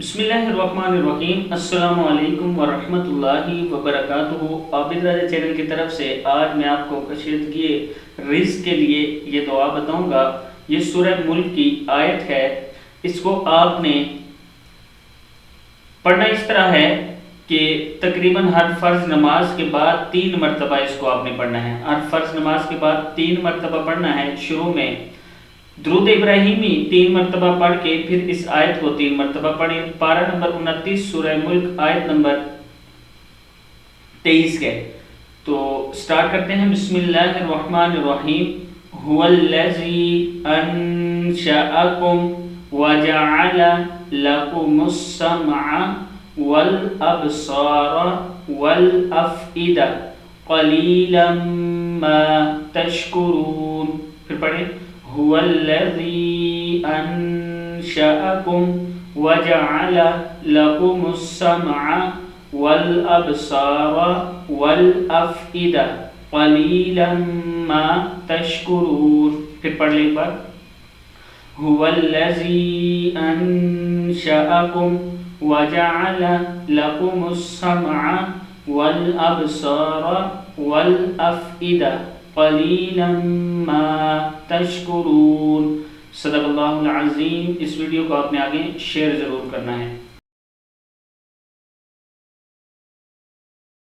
بسم اللہ الرحمن الرحیم۔ السلام علیکم ورحمۃ اللہ وبرکاتہ۔ عابد راجہ چینل کی طرف سے آج میں آپ کو کشیدگی رزق کے لیے یہ دعا بتاؤں گا۔ یہ سورہ ملک کی آیت ہے۔ اس کو آپ نے پڑھنا اس طرح ہے کہ تقریباً ہر فرض نماز کے بعد 3 مرتبہ اس کو آپ نے پڑھنا ہے۔ ہر فرض نماز کے بعد 3 مرتبہ پڑھنا ہے۔ شروع میں درود ابراہیمی 3 مرتبہ پڑھ کے پھر اس آیت کو 3 مرتبہ پڑھیں۔ پارہ نمبر 29 سورہ ملک آیت نمبر 23 کے۔ تو سٹارٹ کرتے ہیں۔ بسم اللہ الرحمن الرحیم۔ هو الذی انشأکم وجعل لکم السمع والابصار والافئدہ قلیلا ما تشکرون۔ پھر پڑھیں۔ هو الذی انشأکم وجعل لکم السمع والابصار والافئدہ قلیلا ما تشکرون۔ پھر پڑھ لیں ایک بار۔ هو الذی انشأکم وجعل لکم السمع والابصار والافئدہ قلیلا ما تشکرون۔ صدق اللہ العظیم۔ اس ویڈیو کو آپ نے آگے شیئر ضرور کرنا ہے۔